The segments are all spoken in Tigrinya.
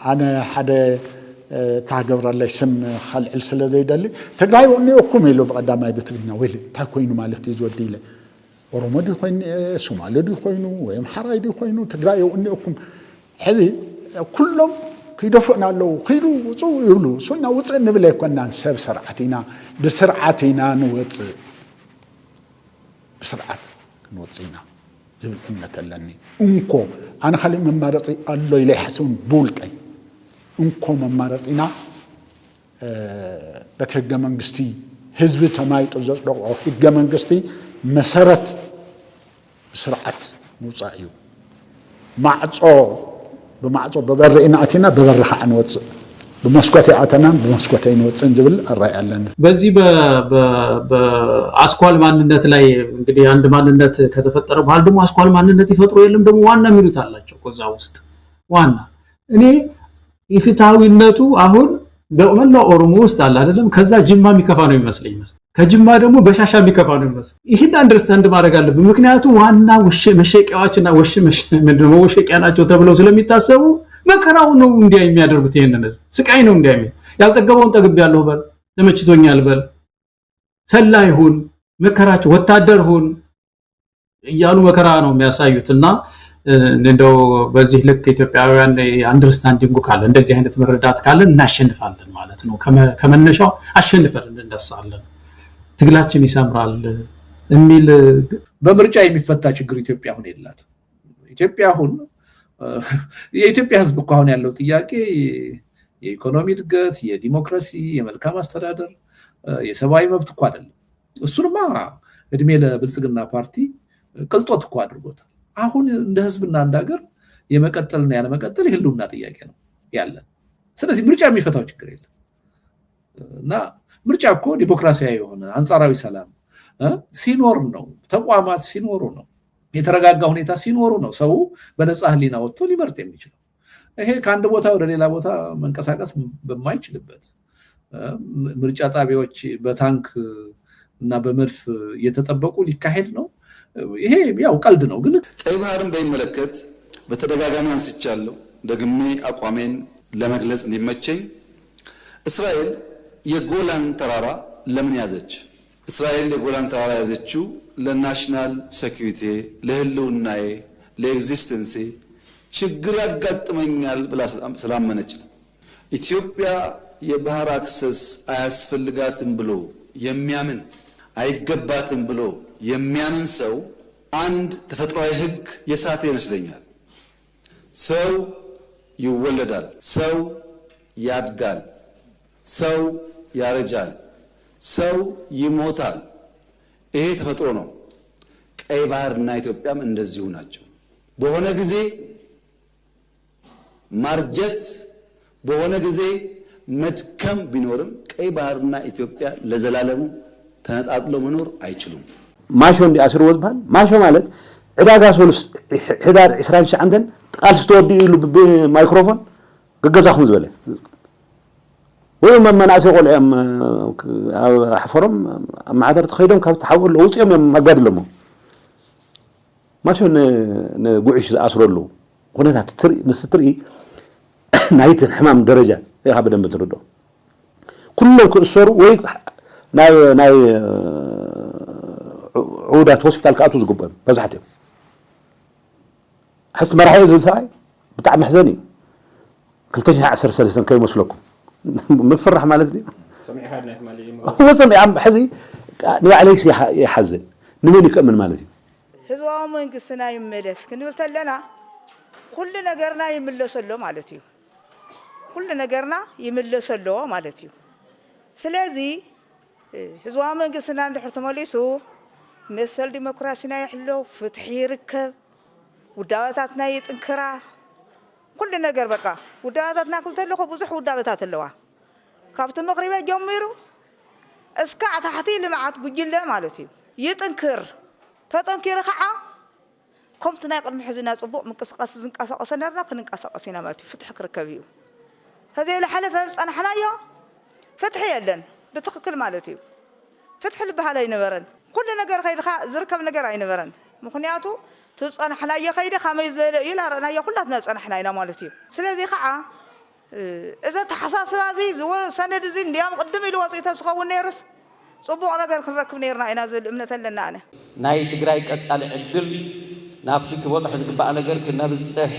أنا حدا تعجب الله اسم خلع السلازي دلي تقلعي وإني أقوم يلو بقدام أي بتقولنا ويلي تاكوينو مالتي زودي له ورمادي خوين سومالي دي خوينو ويم حراي دي خوينو تقلعي وإني أقوم حذي كلهم كيدفعنا له كيلو وصو يقولوا سوينا وصل نبلي كنا نسب سرعتنا بسرعتنا نوصل بسرعة نوصينا زي الأمة اللني أنكو أنا خلي من مرضي الله إلي حسون بولكي أنكو من مرضينا بتهجى من قستي حزب تمايت وزاق رقعه هجى من قستي مسارت بسرعة نوصايو معصو بمعصو ببرئنا أتينا ببرخ عن وصل بمسكوتي أتنا بمسكوتي نوصل نزبل الرأي علنا بزي بأسكوال ماننت لاي እንግዲህ አንድ ማንነት ከተፈጠረ በኋላ ደግሞ አስኳል ማንነት ይፈጥሩ የለም ደግሞ ዋና ሚሉት አላቸው ከዛ ውስጥ ዋና እኔ ኢፍታዊነቱ አሁን በመላው ኦሮሞ ውስጥ አለ አይደለም ከዛ ጅማ የሚከፋ ነው የሚመስለኝ ከጅማ ደግሞ በሻሻ የሚከፋ ነው የሚመስል ይሄን አንደርስታንድ ማድረግ አለብን ምክንያቱም ዋና መሸቂያዎችና ምንድነው መሸቂያ ናቸው ተብለው ስለሚታሰቡ መከራው ነው እንዲያ የሚያደርጉት ይሄንን ስቃይ ነው እንዲያ ያልጠገበውን ጠግብ ያለው በል ተመችቶኛል በል ሰላይ ሁን መከራቸው ወታደር ሁን እያሉ መከራ ነው የሚያሳዩትና እንደው በዚህ ልክ ኢትዮጵያውያን አንደርስታንዲንግ ካለ እንደዚህ አይነት መረዳት ካለ እናሸንፋለን ማለት ነው ከመነሻው አሸንፈን እንደሳለን ትግላችን ይሰምራል የሚል በምርጫ የሚፈታ ችግር ኢትዮጵያ አሁን የላት ኢትዮጵያ አሁን የኢትዮጵያ ህዝብ እኮ አሁን ያለው ጥያቄ የኢኮኖሚ እድገት የዲሞክራሲ የመልካም አስተዳደር የሰብአዊ መብት እኮ አይደለም እሱንማ እድሜ ለብልጽግና ፓርቲ ቅልጦት እኮ አድርጎታል አሁን እንደ ህዝብና እንደ ሀገር የመቀጠልና ያለመቀጠል የህልውና ጥያቄ ነው ያለን ስለዚህ ምርጫ የሚፈታው ችግር የለም እና ምርጫ እኮ ዲሞክራሲያዊ የሆነ አንጻራዊ ሰላም ሲኖር ነው ተቋማት ሲኖሩ ነው የተረጋጋ ሁኔታ ሲኖሩ ነው ሰው በነፃ ህሊና ወጥቶ ሊመርጥ የሚችለው ይሄ ከአንድ ቦታ ወደ ሌላ ቦታ መንቀሳቀስ በማይችልበት ምርጫ ጣቢያዎች በታንክ እና በመድፍ እየተጠበቁ ሊካሄድ ነው ይሄ ያው ቀልድ ነው ግን ቀይ ባህርን በሚመለከት በተደጋጋሚ አንስቻለሁ ደግሜ አቋሜን ለመግለጽ እንዲመቸኝ እስራኤል የጎላን ተራራ ለምን ያዘች እስራኤል የጎላን ተራራ ያዘችው ለናሽናል ሴኩሪቲ ለህልውናዬ ለኤግዚስተንሲ ችግር ያጋጥመኛል ብላ ስላመነች ነው ኢትዮጵያ የባህር አክሰስ አያስፈልጋትም ብሎ የሚያምን አይገባትም ብሎ የሚያምን ሰው አንድ ተፈጥሯዊ ህግ የሳተ ይመስለኛል ሰው ይወለዳል ሰው ያድጋል ሰው ያረጃል ሰው ይሞታል ይሄ ተፈጥሮ ነው ቀይ ባህርና ኢትዮጵያም እንደዚሁ ናቸው በሆነ ጊዜ ማርጀት በሆነ ጊዜ መድከም ቢኖርም ቀይ ባህርና ኢትዮጵያ ለዘላለሙ ተነጣጥለው መኖር አይችሉም ማሾ እንዲ አስር ወዝባል ማሾ ማለት ዕዳጋ ሶልስ ህዳር 29 አንተን ቃል ስተወዲ ይሉ በማይክሮፎን ገገዛኹም ዝበለ ወይ መናእሰ ቆልዕም አሕፈሮም ማዕደር ተኸይዶም ካብ ተሓወሉ ውፅኦም ማጋድለሞ ማሾ ንጉዕሽ ዝኣስረሉ ኩነታት ንስትርኢ ናይት ሕማም ደረጃ ይኻ በደንብ ትርዶ ኩሎም ክእሰሩ ወይ ናይ عودات هوسبيتال كاتو زغبن بزحتهم حس مرحيه زول ساي بتاع محزني قلتش 10 سنه كاي مسلكم مفرح مالتني سمعي هذا مالي هو سمع عم حزي ني عليك يحزن نمين يكمل مالتي هزوا منقسنا يملس كنقول لنا كل نجرنا يملس له مالتي كل نجرنا يملس له مالتي سلازي هزوا منقسنا ندحر تمليسو مسل ديمقراطينا يحلو فتحي ركب وداواتاتنا يطنكرا كل ነገር በቃ وداواتاتنا كل ተለخ ብዙሕ وداواتات ኣለዋ ካብቲ መቅሪባ ጀሚሩ እስከ ታሕቲ ልምዓት ጉጅለ ማለት እዩ ይጥንክር ተጠንኪሩ ከዓ ከምቲ ናይ ቅድሚ ሕዝና ጽቡቕ ምንቅስቃስ ዝንቀሳቀሰና ክንንቀሳቀስና ማለት እዩ ፍትሕ ክርከብ እዩ هذه الحلف صنحناዮ ፍትሕ የለን بتخكل ማለት እዩ ፍትሕ ልበሃል ኣይነበረን كل ነገር ከይድኻ ዝርከብ ነገር ኣይነበረን ምክንያቱ تصنحنا يا خيدة خميس إلى رنا يا كلنا تصنحنا إلى مالتي. سلذي خاء إذا تحساس هذه زو سند زين ديام قدم إلى وصية سخون نيرس صبوا نجار خرك نيرنا إنا زل إمنة لنا أنا ناي تجري كأسأل عدل نافتك وضح حزب بقى نجار كنا بزته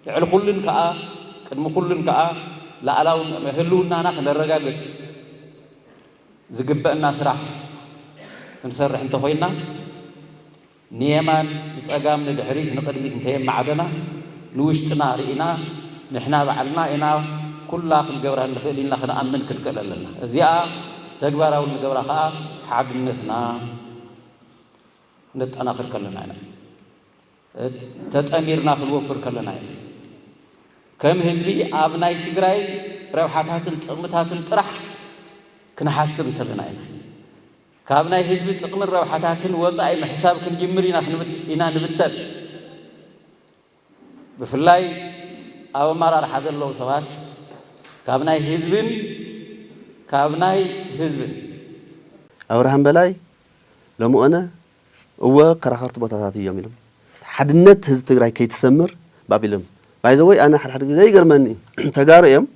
على كلن كأ كدم كلن كأ لا ألاو هلونا ناخذ الرجال زجب الناس راح نسرح أنت خوينا نيمان نسأجام ندحريت نقدمي نتهم معدنا نوشتنا رئنا نحنا بعلنا إنا كل آخر جبرة نخلينا خنا أمن كل لنا زياء تجبر أول جبرة خا حد نثنا نتأنا آخر كلنا أنا تتأميرنا في الوفر كلنا أنا كم هزبي أبناء تجراي روحاتها تمتها تطرح كنا حاسب تلنا أنا كابناء هزبي تقمر روحاتها وزعي محساب كن جمرينا إنا نبتل بفلاي أو مرار حذر الله سوات كابناي حزبن أورهم بلاي لما أنا هو كراخرت بطاطاتي يوميلهم حدنت هز تجري كي تسمر بابيلهم بايزوي أنا حد زي جرماني تجاريهم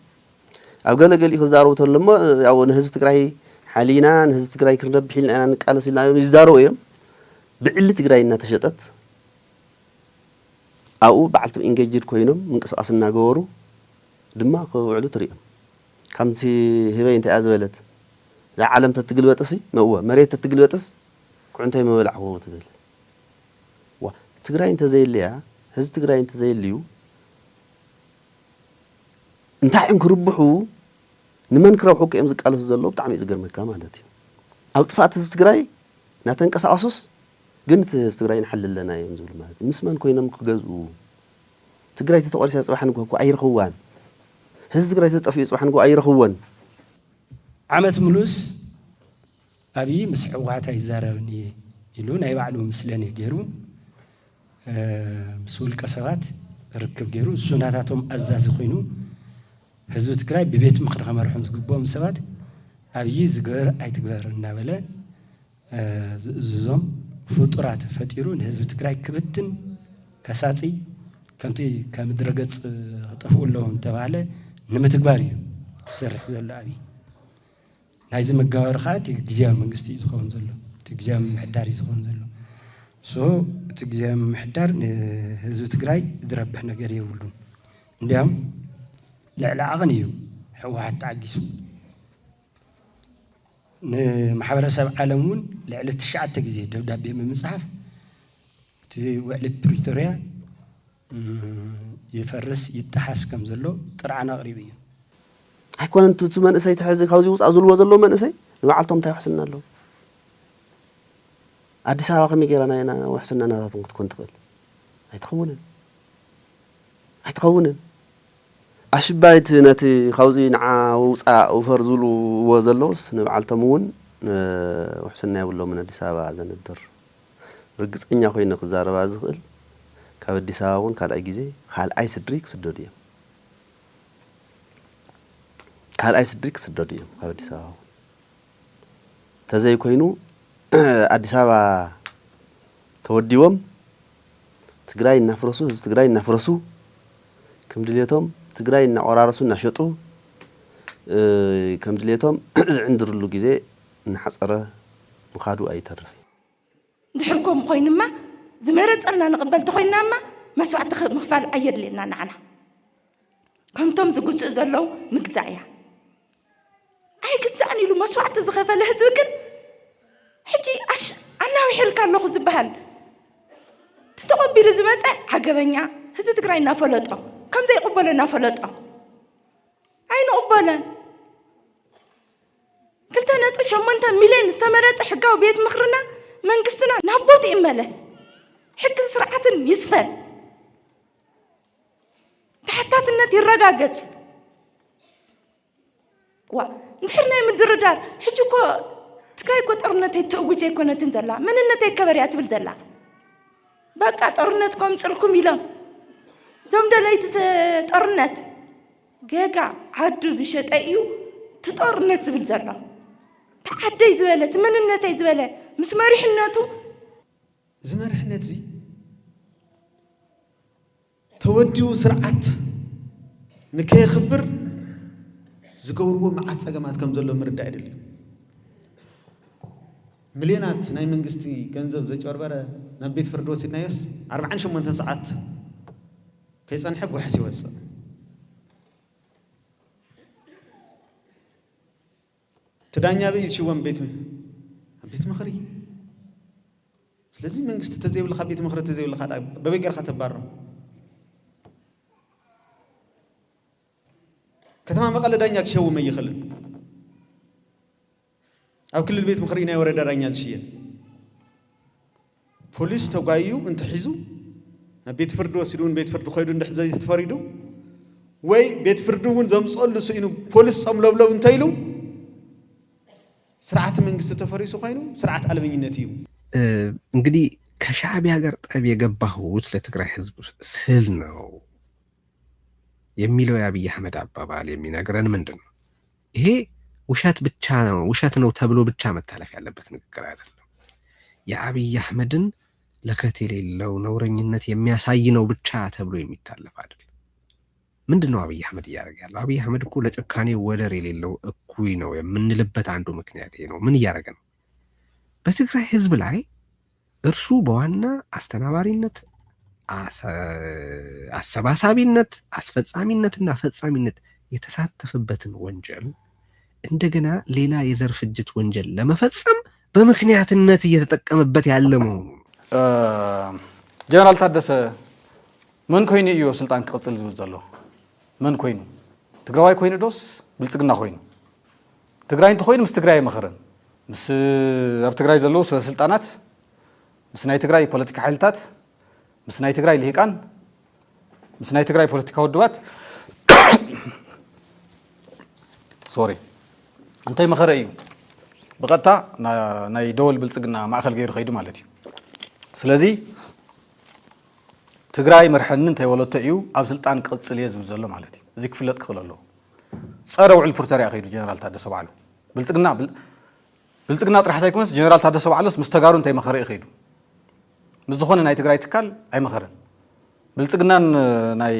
أو قال لي خزارو تلما أو نهز تجري حاليا نهز تجري كنا بحين أنا نقال سيلا يزارو يوم بعلة تجري إنها تشتت أو بعلت إنجاجير كوينهم من قصص الناجورو دماغ وعلو طريقة كم تي هبين تأزولت ذا عالم تتقل وتسي ما هو مريت تتقل وتس كنت هي ما بلع هو تقول وتقرأ أنت زي اللي هز تقرأ أنت زي الليو أنت عم كربحو نمن كربحو كأمزك على الزلوا بتعمل إزجر مكان مالتي أو تفات تقرأ ناتنقص أسوس قلت تقرأ نحل لنا يوم زول ما مسمن كوينا مقجزو تقرأ تتقرأ شيء صباح نقول أي رخوان هز تقرأ تتقفي صباح نقول أي رخوان عمت ملوس أبي مسحوقات يزاروني يلون أي وعلو مسلني جيرو مسؤول كسوات ركب جيرو سناتهم أزاز خينو هزو تقرأ ببيت مخرج مرحوم زقبهم سوات أبي زجر أي تقدر النابلة زوم فطرات فتيرون هزو تقرأ كبتن كساتي كمتي كمدرجة طفول لهم تبعله نمتقباري سرح زول أبي هاي زي مجاور خات تجزيام منقستي يزخون زلوا تجزيام محدار يزخون زلوا سو تجزيام محدار هزو تقراي درب إحنا قريه ولون اليوم لا أغنيو هو حتى عجسو محاورة سبع عالمون لعلة الشعب تجزيه دبي من مصحف وعلة بريتوريا يفرس يتحس كم زلوا طرعنا قريبين هيكون أنتوا تمن أسيت حزق خوزي وصعزول وزلوا من أسي وعلتهم تاي حسنا له عدي ساعة كم يجرنا أنا وحسنا أنا تكون كنت قل هيتخونن أشبايت نتي خوزي نع وصع وفرزول وزلوس نعلتمون وحسنا يقولوا من عدي ساعة عزن الدر رجس إني أخوي نقزار بعزقل كابدي ساعون كاد أجيزي خال أي سدريك سدوديا هل أي سدريك سدودي أديس أبا تزاي كوينو أديس أبا توديهم تقرأي نفرسو تقرأي نفرسو كم دليتهم تقرأي نعرارسو نشطو كم دليتهم عندر اللو جزء نحصره مخادو أي ترفي دحركم خوين ما زمرت أنا نقبل تخوينا ما مسوعة مخفال أيد لنا نعنا كم تم زقوس زلوا مجزعيا أي قصاني له مسوعة زخفة له زوجن حجي أنا وحيل كان نأخذ بهال تتقبل زمان عجبني هزو تقرأي نافلطة كم زي قبلة نافلطة أين قبلة كنت أنا تشوف من ميلين استمرت حقه بيت مخرنا من قصنا نبض إملس حق سرعة يسفل حتى النتي الرجاجت نحرنا من الدردار حجوكو تكراي كو طرنت تأوجي كنا تنزلا من النتي كبريات بالزلا بقى طرنتكم صلكم يلام زوم دليت طرنت جاجا عدو زي شتايو تطرنت بالزلا تعدي زبالت من النتي زباله مسمارحناتو زمرحنات زي توديو سرعت ንከይኽብር ዝገብርዎ መዓት ፀገማት ከም ዘሎ ምርዳእ አይደለም ሚልዮናት ናይ መንግስቲ ገንዘብ ዘጭበርበረ ናብ ቤት ፍርዲ ወሲድናዮስ 48 ሰዓት ከይፀንሐ ጉሕስ ይወፅእ ትዳኛ በይሽወም ቤት ምኽሪ ስለዚህ መንግስት ተዘይብልኻ ቤት ምኽሪ ተዘይብልኻ በበገርኻ ተባረው ከተማ መቀለ ዳኛ ክሸውም ይኽልን ኣብ ክልል ቤት ምኽሪ ናይ ወረዳ ዳኛ ዝሽየን ፖሊስ ተጓዩ እንትሒዙ ናብ ቤት ፍርዲ ወሲዱን ቤት ፍርዲ ኮይዱ እንድሕዘ ተፈሪዱ ወይ ቤት ፍርዲ እውን ዘምፀሉ ስኢኑ ፖሊስ ጸምለብለብ እንተይሉ ስርዓት መንግስት ተፈሪሱ ኮይኑ ስርዓት አለመኝነት እዩ እንግዲህ ከሻዕቢያ ጋር ጠብ የገባሁት ለትግራይ ህዝብ ስል ነው የሚለው የአብይ አህመድ አባባል የሚነግረን ምንድን ነው? ይሄ ውሸት ብቻ ነው ውሸት ነው ተብሎ ብቻ መታለፍ ያለበት ንግግር አይደለም። የአብይ አህመድን ለከት የሌለው ነውረኝነት የሚያሳይ ነው ብቻ ተብሎ የሚታለፍ አይደለም። ምንድነው አብይ አህመድ እያደረገ ያለው? አብይ አህመድ እኮ ለጭካኔ ወደር የሌለው እኩይ ነው የምንልበት አንዱ ምክንያት ይሄ ነው። ምን እያደረገ ነው? በትግራይ ህዝብ ላይ እርሱ በዋና አስተናባሪነት አሰባሳቢነት አስፈጻሚነትና ፈጻሚነት የተሳተፈበትን ወንጀል እንደገና ሌላ የዘር ፍጅት ወንጀል ለመፈጸም በምክንያትነት እየተጠቀመበት ያለ መሆኑ ጀነራል ታደሰ ምን ኮይኑ እዩ ስልጣን ክቅጽል ዝውዝ ዘሎ ምን ኮይኑ ትግራዋይ ኮይኑ ዶስ ብልጽግና ኮይኑ ትግራይ እንተ ኮይኑ ምስ ትግራይ መኸረን ምስ ኣብ ትግራይ ዘለዉ ስልጣናት ምስ ናይ ትግራይ ፖለቲካ ሓይልታት ምስ ናይ ትግራይ ልሂቃን ምስ ናይ ትግራይ ፖለቲካ ውድባት ሶሪ እንታይ መኸረ እዩ ብቐጥታ ናይ ደወል ብልጽግና ማእኸል ገይሩ ኸይዱ ማለት እዩ ስለዚ ትግራይ መርሐኒ እንታይ ወለቶ እዩ ኣብ ስልጣን ቅጽል እየ ዝብል ዘሎ ማለት እዩ እዚ ክፍለጥ ክኽእል ኣለዎ ፀረ ውዕል ፕሪቶሪያ ኸይዱ ጀነራል ታደሰ ባዕሉ ብልጽግና ጥራሕ ሳይኮንስ ጀነራል ታደሰ ባዕሉስ ምስ ተጋሩ እንታይ መኸረ እዩ ኸይዱ ምስ ዝኾነ ናይ ትግራይ ትካል ኣይመኸረን ብልጽግናን ናይ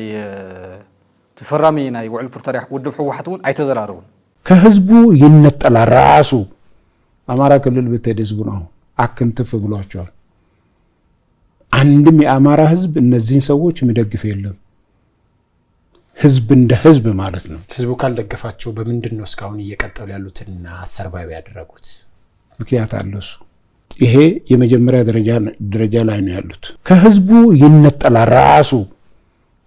ተፈራሚ ናይ ውዕል ፕሪቶሪያ ውድብ ሕወሓት እውን አይተዘራረቡን ከህዝቡ ይነጠላል ራሱ አማራ ክልል ብትሄድ ህዝቡ ነው አክንትፍ ብሏቸዋል አንድም የአማራ ህዝብ እነዚህን ሰዎች የሚደግፍ የለም ህዝብ እንደ ህዝብ ማለት ነው ህዝቡ ካልደገፋቸው በምንድን ነው እስካሁን እየቀጠሉ ያሉትና ሰርቫይቭ ያደረጉት ምክንያት አለሱ ይሄ የመጀመሪያ ደረጃ ላይ ነው ያሉት ከህዝቡ ይነጠላል ራሱ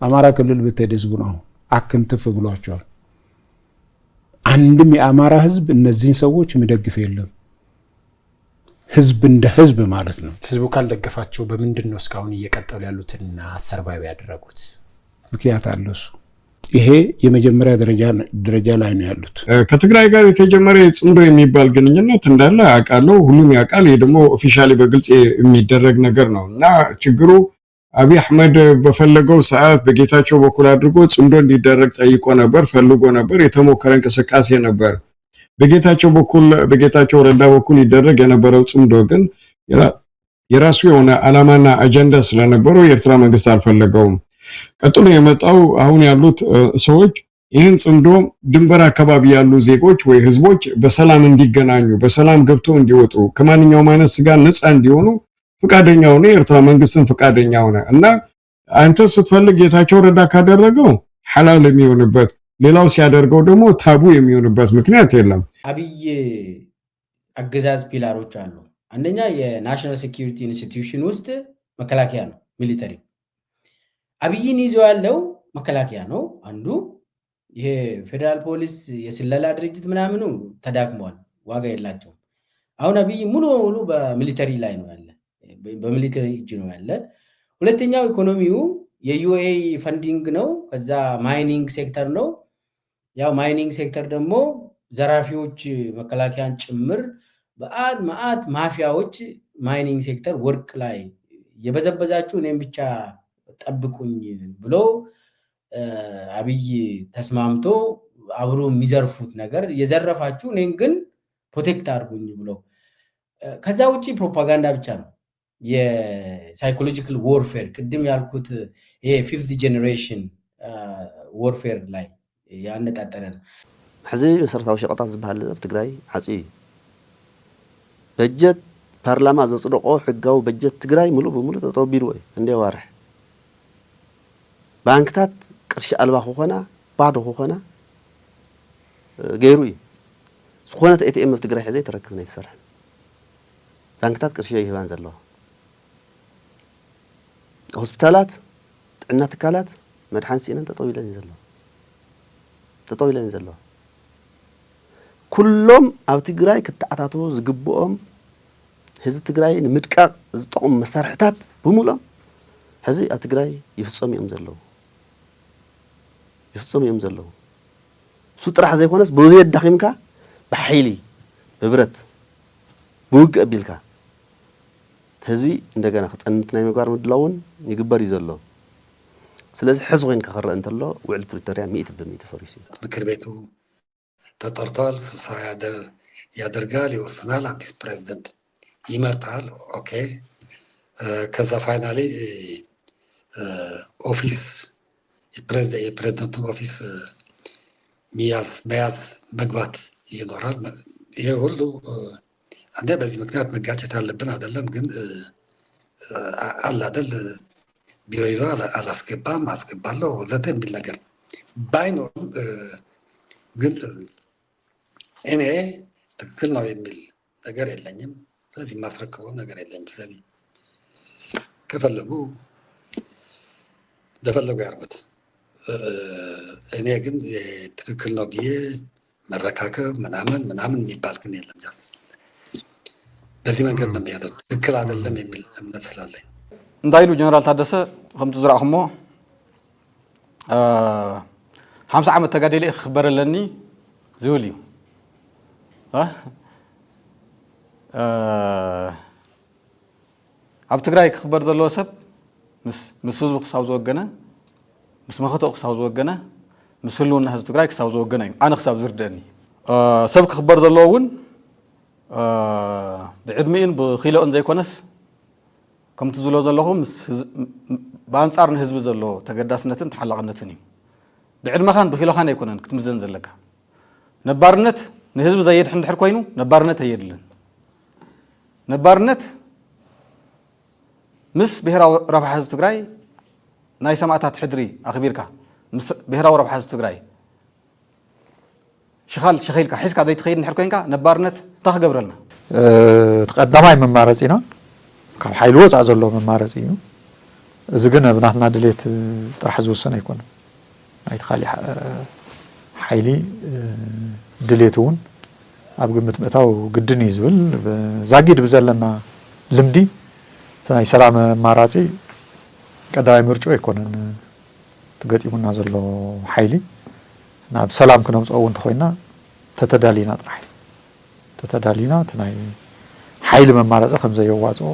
አማራ ክልል ብትሄድ ህዝቡ ነው አክንትፍ ብሏቸዋል አንድም የአማራ ህዝብ እነዚህን ሰዎች የሚደግፍ የለም ህዝብ እንደ ህዝብ ማለት ነው ህዝቡ ካልደገፋቸው በምንድን ነው እስካሁን እየቀጠሉ ያሉትና ሰርቫይቭ ያደረጉት ምክንያት አለሱ ይሄ የመጀመሪያ ደረጃ ላይ ነው ያሉት ከትግራይ ጋር የተጀመረ ጽምዶ የሚባል ግንኙነት እንዳለ አውቃለሁ ሁሉም ያውቃል ይሄ ደግሞ ኦፊሻሊ በግልጽ የሚደረግ ነገር ነው እና ችግሩ አብይ አህመድ በፈለገው ሰዓት በጌታቸው በኩል አድርጎ ጽምዶ እንዲደረግ ጠይቆ ነበር ፈልጎ ነበር የተሞከረ እንቅስቃሴ ነበር በጌታቸው ረዳ በኩል ይደረግ የነበረው ጽምዶ ግን የራሱ የሆነ ዓላማና አጀንዳ ስለነበረው የኤርትራ መንግስት አልፈለገውም ቀጥሎ የመጣው አሁን ያሉት ሰዎች ይህን ጽምዶ ድንበር አካባቢ ያሉ ዜጎች ወይ ህዝቦች በሰላም እንዲገናኙ በሰላም ገብተው እንዲወጡ ከማንኛውም አይነት ስጋት ነፃ እንዲሆኑ ፍቃደኛ ሆነ የኤርትራ መንግስትን ፍቃደኛ ሆነ እና አንተ ስትፈልግ ጌታቸው ረዳ ካደረገው ሐላል የሚሆንበት ሌላው ሲያደርገው ደግሞ ታቡ የሚሆንበት ምክንያት የለም አብይ አገዛዝ ፒላሮች አሉ አንደኛ የናሽናል ሴኩሪቲ ኢንስቲትዩሽን ውስጥ መከላከያ ነው ሚሊተሪ አብይን ይዞ ያለው መከላከያ ነው አንዱ ይሄ ፌደራል ፖሊስ የስለላ ድርጅት ምናምኑ ተዳክሟል ዋጋ የላቸው አሁን አብይ ሙሉ በሚሊተሪ ላይ ነው ያለ በሚሊተሪ እጅ ነው ያለ ሁለተኛው ኢኮኖሚው የዩኤኢ ፈንዲንግ ነው ከዛ ማይኒንግ ሴክተር ነው ያው ማይኒንግ ሴክተር ደግሞ ዘራፊዎች መከላከያን ጭምር በአድ ማፊያዎች ማይኒንግ ሴክተር ወርቅ ላይ የበዘበዛችሁ እኔም ብቻ ጠብቁኝ ብሎ አብይ ተስማምቶ አብሮ የሚዘርፉት ነገር የዘረፋችሁ እኔን ግን ፕሮቴክት አድርጉኝ ብሎ ከዛ ውጪ ፕሮፓጋንዳ ብቻ ነው የሳይኮሎጂካል ዋርፌር ቅድም ያልኩት ይሄ ፊፍት ጄነሬሽን ዋርፌር ላይ ያነጣጠረ ነው። ሕዚ መሰረታዊ ሸቀጣት ዝበሃል ኣብ ትግራይ ዓፅዩ በጀት ፓርላማ ዘጽድቆ ሕጋዊ በጀት ትግራይ ሙሉእ ብሙሉእ ጠጠው ኣቢሉ እዩ እንደ ዋርሕ ባንክታት ቅርሺ ኣልባ ክኾና ባዶ ክኾና ገይሩ እዩ ዝኾነት ኤቲኤም ኣብ ትግራይ ሕዚ ተረክብ ናይ ትሰርሕ ባንክታት ቅርሺ ይህባን ዘለዋ ሆስፒታላት ጥዕና ትካላት መድሓን ሲእነን ጠጠው ኢለን ዘለዋ ኩሎም ኣብ ትግራይ ክትኣታተው ዝግብኦም ህዝቢ ትግራይ ንምድቃቕ ዝጠቕሙ መሳርሕታት ብሙሉኦም ሕዚ ኣብ ትግራይ ይፍጸሙ እዮም ዘለዉ እሱ ጥራሕ ዘይኮነስ ብውዘይ ኣዳኺምካ ብሓይሊ ብብረት ብውግእ ኣቢልካ ህዝቢ እንደገና ክጸንት ናይ ምግባር ምድላውን ይግበር እዩ ዘሎ ስለዚ ሕዚ ኮይንካ ክረአ እንተሎ ውዕል ፕሪቶሪያ 100% ፈሪሱ ምክር ቤቱ ተጠርቷል ስብሰባ ያደርጋል ይወስናል አዲስ ፕሬዝዳንት ይመርጣል ኦኬ ከዛ ፋይናሊ ኦፊስ የፕሬዝዳንቱን ኦፊስ መያዝ መግባት ይኖራል ይሄ ሁሉ አንዴ በዚህ ምክንያት መጋጨት አለብን አይደለም ግን አለ አይደል ቢሮ ይዞ አላስገባም አስገባለሁ ወዘተ የሚል ነገር ባይኖርም ግን እኔ ትክክል ነው የሚል ነገር የለኝም ስለዚህ ማስረክበው ነገር የለኝም ስለዚህ ከፈለጉ እንደፈለጉ ያርጉት እኔ ግን ትክክል ነው ብዬ መረካከብ ምናምን የሚባል ግን የለም ጃስ በዚህ መንገድ ነው የሚሄደው ትክክል አይደለም የሚል እምነት ስላለኝ እንዳይሉ ጀነራል ታደሰ ከምቲ ዝረአኹሞ 50 ዓመት ተጋደለ ክኽበረለኒ ዝብል እዩ ኣብ ትግራይ ክኽበር ዘለዎ ሰብ ምስ ህዝቡ ክሳብ ዝወገነ ምስ መኸተኡ ክሳብ ዝወገነ ምስ ህልውና ህዝቢ ትግራይ ክሳብ ዝወገነ እዩ ኣነ ክሳብ ዝርድአኒ ሰብ ክኽበር ዘለዎ እውን ብዕድሚኡን ብኺሎኡን ዘይኮነስ ከምቲ ዝብሎ ዘለኹ ብኣንጻር ንህዝቢ ዘለዎ ተገዳስነትን ተሓላቕነትን እዩ ብዕድመኻን ብኺሎኻን ኣይኮነን ክትምዘን ዘለካ ነባርነት ንህዝቢ ዘየድሕ እንድሕር ኮይኑ ነባርነት ኣየድልን ነባርነት ምስ ብሔራዊ ረብሓ ህዝቢ ትግራይ ናይ ሰማዕታት ሕድሪ ኣኽቢርካ ምስ ብሔራዊ ረብሓ ህዝቢ ትግራይ ሸኺልካ ሒዝካ ዘይትኸይድ እንድሕር ኮይንካ ነባርነት እንታይ ክገብረልና ተቐዳማይ መማረፂ ኢና ካብ ሓይሊ ወፃእ ዘሎ መማረፂ እዩ እዚ ግን ብናትና ድሌት ጥራሕ ዝውሰን ኣይኮነን ናይቲ ካሊእ ሓይሊ ድሌት እውን ኣብ ግምት ምእታው ግድን እዩ ዝብል ዛጊድ ብዘለና ልምዲ እቲ ናይ ሰላም ኣማራፂ ቀዳማይ ምርጫ ኣይኮነን ትገጢሙና ዘሎ ሓይሊ ናብ ሰላም ክነምፅኦ እውን እንተኮይና ተተዳሊና ጥራሕ ተተዳሊና እቲ ናይ ሓይሊ መማረፂ ከምዘየዋፅኦ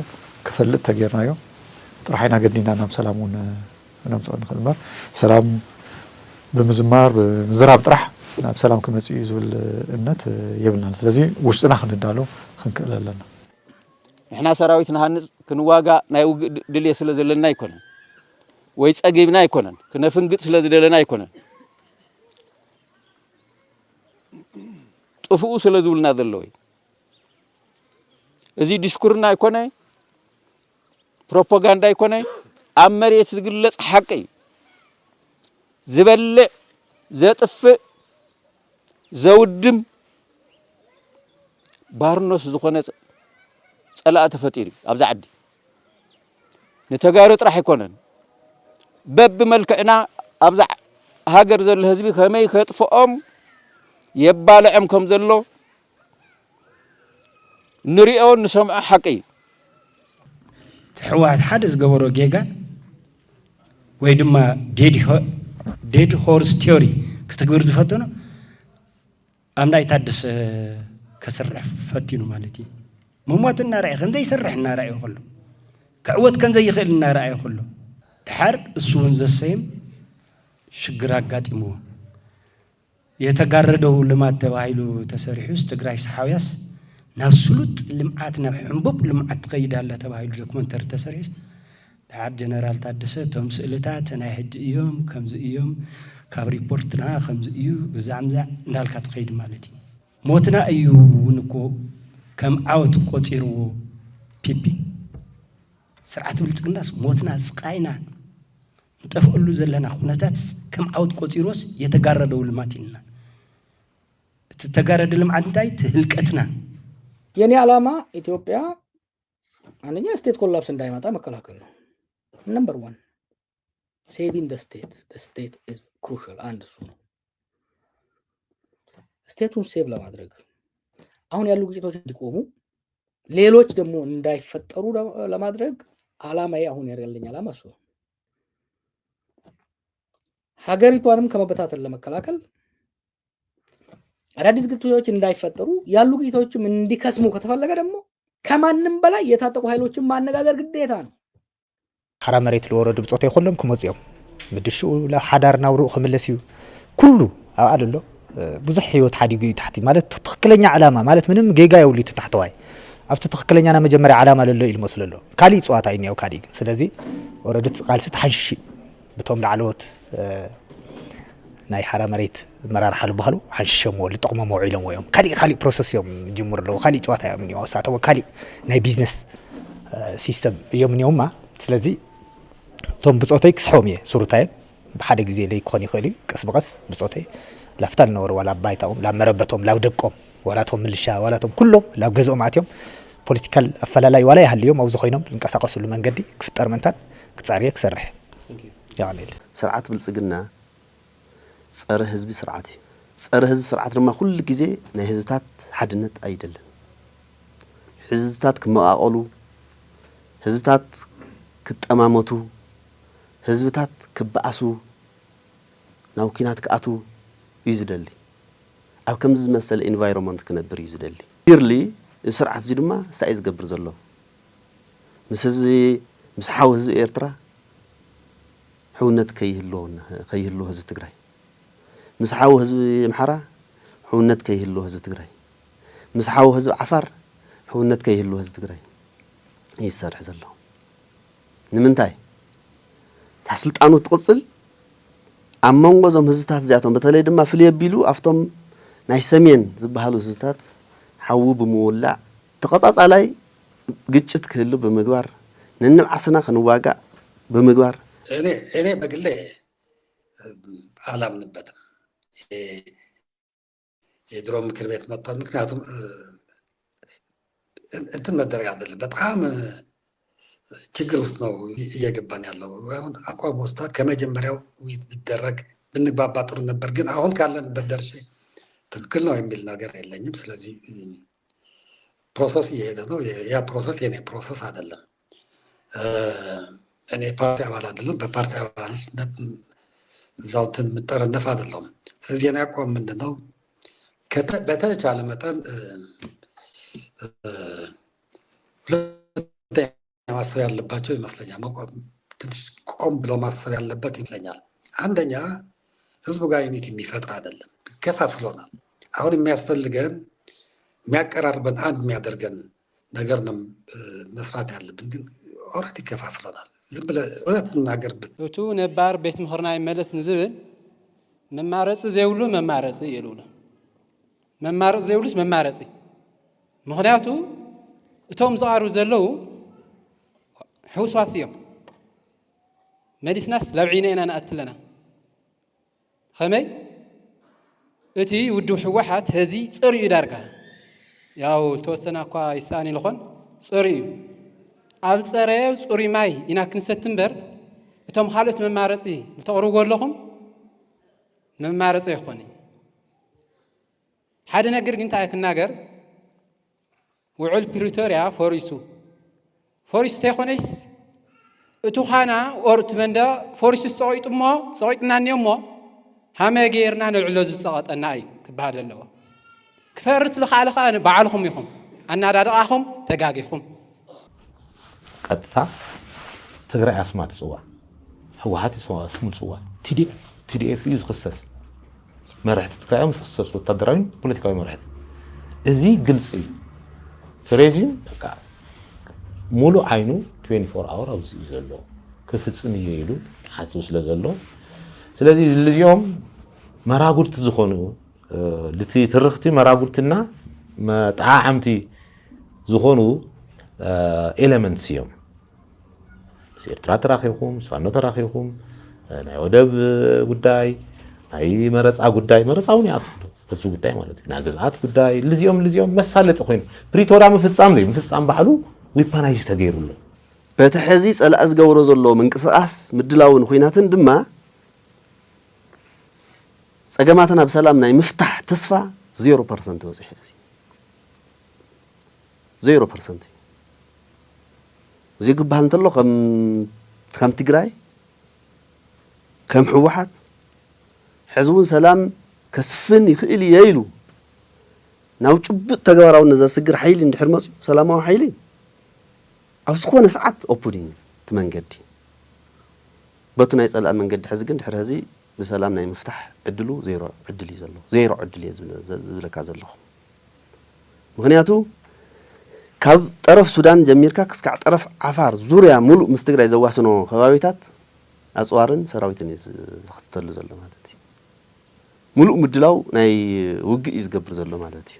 ክፈልጥ ተጌርናዮ ጥራሕና ገዲና ናብ ሰላም እውን ነምፅኦ ንኽእል እምበር ሰላም ብምዝማር ብምዝራብ ጥራሕ ናብ ሰላም ክመፅእ እዩ ዝብል እምነት የብልናን ስለዚ ውሽጥና ክንዳሎ ክንክእል ኣለና ንሕና ሰራዊት ንሃንፅ ክንዋጋእ ናይ ውግእ ድልየ ስለ ዘለና ኣይኮነን ወይ ፀጊብና ኣይኮነን ክነፍንግጥ ስለ ዝደለና ኣይኮነን ጥፍኡ ስለ ዝብልና ዘሎ እዩ እዚ ዲስኩርና ኣይኮነ ፕሮፓጋንዳ ኣይኮነ ኣብ መሬት ዝግለጽ ሓቂ እዩ ዝበልዕ ዘጥፍእ ዘውድም ባርኖስ ዝኾነ ፀላእ ተፈጢሩ ኣብዛ ዓዲ ንተጋሩ ጥራሕ ኣይኮነን በብ መልክዕና ኣብዛ ሃገር ዘሎ ህዝቢ ከመይ ከጥፍኦም የባልዖም ከም ዘሎ ንሪኦ ንሰምዖ ሓቂ እዩ ሕወሓት ሓደ ዝገበሮ ጌጋ ወይ ድማ ዴድ ሆርስ ቲዮሪ ክትግብር ዝፈተኖ ኣብ ናይ ታደሰ ከስርሕ ፈቲኑ ማለት እዩ መሟት እናርአየ ከምዘይ ይሰርሕ እናርአየ ከሎ ክዕወት ከምዘይ ይኽእል እናርአየ ከሎ ድሓር እሱ እውን ዘሰይም ሽግር ኣጋጢምዎ የተጋረደው ልማት ተባሂሉ ተሰሪሑስ ትግራይ ሰሓብያስ ናብ ስሉጥ ልምዓት ናብ ሕንቡብ ልምዓት ትኸይዳላ ተባሂሉ ዶክመንተሪ ተሰሪሑስ ድሓር ጀነራል ታደሰ ቶም ስእልታት ናይ ሕጂ እዮም ከምዚ እዮም ካብ ሪፖርትና ከምዚ እዩ ብዛዕምዛዕ እንዳልካ ትኸይድ ማለት እዩ ሞትና እዩ እውን እኮ ከም ዓወት ቆፂርዎ ፒፒ ስርዓት ብልጽግናስ ሞትና ስቃይና እንጠፍአሉ ዘለና ኩነታት ከም ዓወት ቆፂሮስ የተጋረደው ልማት ኢና ተጋረደ ልማት እንታይ ትህልቀትና የኔ ዓላማ ኢትዮጵያ አንደኛ ስቴት ኮላፕስ እንዳይመጣ መከላከል ነው ነምበር 1 saving the state is crucial and እሱ ነው ስቴቱን ሴቭ ለማድረግ አሁን ያሉ ግጭቶች እንዲቆሙ ሌሎች ደግሞ እንዳይፈጠሩ ለማድረግ ዓላማዬ አሁን ያለኝ ዓላማ እሱ ነው ሀገሪቷንም ከመበታተን ለመከላከል አዳዲስ ግጭቶች እንዳይፈጠሩ ያሉ ግጭቶችም እንዲከስሙ ከተፈለገ ደግሞ ከማንም በላይ የታጠቁ ኃይሎችን ማነጋገር ግዴታ ነው ሓራ መሬት ለወረዱ ብጾታ ይኮሎም ክመጽዮም ምድሽኡ ለሓዳር ናውሩ ክምለስዩ ኩሉ አአለሎ ብዙሕ ህይወት ሓዲጉ ይታሕቲ ማለት ትክክለኛ ዓላማ ማለት ምንም ጌጋ የውሉ ተታሕተዋይ ኣብቲ ትክክለኛና መጀመርያ ዓላማ ለሎ ኢል መስለሎ ካሊ ጽዋታ ይኒው ካሊ ስለዚ ወረድት ቃልሲ ተሓንሺ በቶም ለዓለወት ናይ ሓራ መሬት መራርሓ ልባህሉ ሓንሺሸሞ ልጥቕሞም ውዒሎም ወዮም ካሊ ፕሮሰስ እዮም ጅምር ለው ካሊ ጽዋታ እዮም ኒው ሳተው ካሊ ናይ ቢዝነስ ሲስተም እዮም ኒውማ ስለዚ ቶም ብጾተይ ክስሖም እየ ሱሩታይ ብሓደ ግዜ ለይ ክኾን ይኽእል ቀስ በቀስ ብጾተይ ላፍታል ነወር ዋላ ባይታኦም ላመረበቶም ላውደቆም ወላቶም ምልሻ ወላቶም ኩሎም ላው ገዝኦም አትዮም ፖለቲካል አፈላላይ ዋላ ያህልዮም አውዝ ኮይኖም እንቀሳቀሱሉ መንገዲ ክፍጠር መንታት ክጻርየ ክሰርሕ ያኔል ስርዓት ብልጽግና ጸረ ህዝቢ ስርዓት ጸረ ህዝቢ ስርዓት ድማ ኩሉ ግዜ ናይ ህዝብታት ሓድነት አይደለም ህዝብታት ክመቃቀሉ ህዝብታት ክጠማመቱ ህዝብታት ክባኣሱ ናው ኪናት ክኣቱ እዩ ዝደሊ ኣብ ከምዚ ዝመሰለ ኢንቫይሮንመንት ክነብር እዩ ዝደሊ ክሊርሊ ስርዓት እዚ ድማ ሳይ ዝገብር ዘሎ ምስ ህዝቢ ምስ ሓው ህዝቢ ኤርትራ ሕውነት ከይህልዎ ህዝቢ ትግራይ ምስ ሓው ህዝቢ ኣምሓራ ሕውነት ከይህልዎ ህዝቢ ትግራይ ምስ ሓው ህዝቢ ዓፋር ሕውነት ከይህልዎ ህዝቢ ትግራይ ይሰርሕ ዘሎ ንምንታይ ታስልጣኑ ትቅጽል ኣብ መንጎ ዞም ህዝብታት እዚኣቶም በተለይ ድማ ፍልይ ኣቢሉ ኣፍቶም ናይ ሰሜን ዝበሃሉ ህዝብታት ሓው ብምውላዕ ተቐጻጻላይ ግጭት ክህሉ ብምግባር ንንብዓስና ክንዋጋእ ብምግባር እኔ በግሌ አላምንበትም የድሮ ምክር ቤት መጥቷል ምክንያቱም እንትን መደረግ አይደለም በጣም ችግር ውስጥ ነው እየገባን ያለው አሁን አቋም ወስታ ከመጀመሪያው ውይይት ቢደረግ ብንግባባ ጥሩ ነበር ግን አሁን ካለንበት ደርሼ ትክክል ነው የሚል ነገር የለኝም ስለዚህ ፕሮሰስ እየሄደ ነው ያ ፕሮሰስ የኔ ፕሮሰስ አይደለም እኔ ፓርቲ አባል አይደለም በፓርቲ አባልነት እዛው እንትን የምጠረነፍ አይደለም ስለዚህ የኔ አቋም ምንድን ነው በተቻለ መጠን ማሰብ ያለባቸው ይመስለኛል ትንሽ ቆም ብሎ ማሰብ ያለበት ይመስለኛል አንደኛ ህዝቡ ጋር ዩኒቲ የሚፈጥር አይደለም ከፋፍሎናል አሁን የሚያስፈልገን የሚያቀራርበን አንድ የሚያደርገን ነገር ነው መስራት ያለብን ግን ኦልሬዲ ከፋፍሎናል ዝም ብለህ እውነት እናገርበት እቱ ነባር ቤት ምኽርና ይመለስ ንዝብል መማረጽ ዘይብሉ መማረጽ ይሉና መማረጽ ዘይብሉስ መማረጽ ምክንያቱ እቶም ዝቃርቡ ዘለው ሕውስዋስ እዮም መዲስናስ ለብዒና ኢና ንኣትለና ከመይ እቲ ውድብ ሕወሓት ህዚ ፅር እዩ ዳርጋ ያው ተወሰነ እኳ ይሰኣን ይልኾን ፅር እዩ ኣብ ፀረየ ፅሩይ ማይ ኢና ክንሰቲ እምበር እቶም ካልኦት መማረፂ ዝተቕርብዎ ኣለኹም መማረፂ ይኾን ሓደ ነገር ግን እንታይ ክናገር ውዕል ፕሪቶሪያ ፈሪሱ ተይኾነስ እቱ ኻና ኦርት መንደ ፎሪስ ፀቂጡ እሞ ፀቂጥና እኒኦ እሞ ሃመይ ጌርና ነልዕሎ ዝፀቐጠና እዩ ክበሃል ኣለዎ ክፈርስ ዝኸኣለ ከዓ ባዕልኹም ኢኹም ኣናዳድቓኹም ተጋጊኹም ቀጥታ ትግራይ ኣስማ ትፅዋዕ ሕወሓት ስሙ ትፅዋዕ ቲዲኤፍ እዩ ዝኽሰስ መራሕቲ ትግራይ ዝኽሰሱ ወታደራዊ ፖለቲካዊ መራሕቲ እዚ ግልፂ እዩ ትሬዚም በቃ ሙሉ ዓይኑ 24 አወር ኣብዚ ዘሎ ክፍጽም እዩ ኢሉ ሓስብ ስለ ዘሎ ስለዚህ ልዚኦም መራጉድቲ ዝኾኑ ልቲ ትርኽቲ መራጉድትና መጣዓምቲ ዝኾኑ ኤሌመንትስ እዮም ኤርትራ ተራኺብኩም ስፋኖ ተራኺብኩም ናይ ወደብ ጉዳይ ናይ መረፃ ጉዳይ መረፃውን ይኣቱ በዚ ጉዳይ ማለት እዩ ናይ ግዝኣት ጉዳይ ልዚኦም መሳለጢ ኮይኑ ፕሪቶሪያ ምፍፃም ዘይ ምፍፃም ባዕሉ ዊፓናይዝ ተገይሩሉ በቲ ሕዚ ፀላእ ዝገብሮ ዘሎ ምንቅስቓስ ምድላውን ኩናትን ድማ ፀገማትና ብሰላም ናይ ምፍታሕ ተስፋ 0% በፂሑ ሕዚ 0% እዚ ክበሃል እንተሎ ከም ትግራይ ከም ሕወሓት ሕዚ እውን ሰላም ከስፍን ይኽእል እየ ኢሉ ናብ ጭቡጥ ተግባራውነት ዘስግር ሓይሊ እንድሕር መፅኡ ሰላማዊ ሓይሊ ኣብ ዝኾነ ሰዓት ኦፕን እዩ እቲ መንገዲ በቱ ናይ ፀላእ መንገዲ ሕዚ ግን ድሕሪ ሕዚ ብሰላም ናይ ምፍታሕ ዕድሉ ዜሮ ዕድል እዩ ዘሎ ዜሮ ዕድል እየ ዝብለካ ዘለኹ ምክንያቱ ካብ ጠረፍ ሱዳን ጀሚርካ ክስካዕ ጠረፍ ዓፋር ዙርያ ሙሉእ ምስ ትግራይ ዘዋስኖ ከባቢታት ኣፅዋርን ሰራዊትን እዩ ዝኽተሉ ዘሎ ማለት እዩ ሙሉእ ምድላው ናይ ውግእ እዩ ዝገብር ዘሎ ማለት እዩ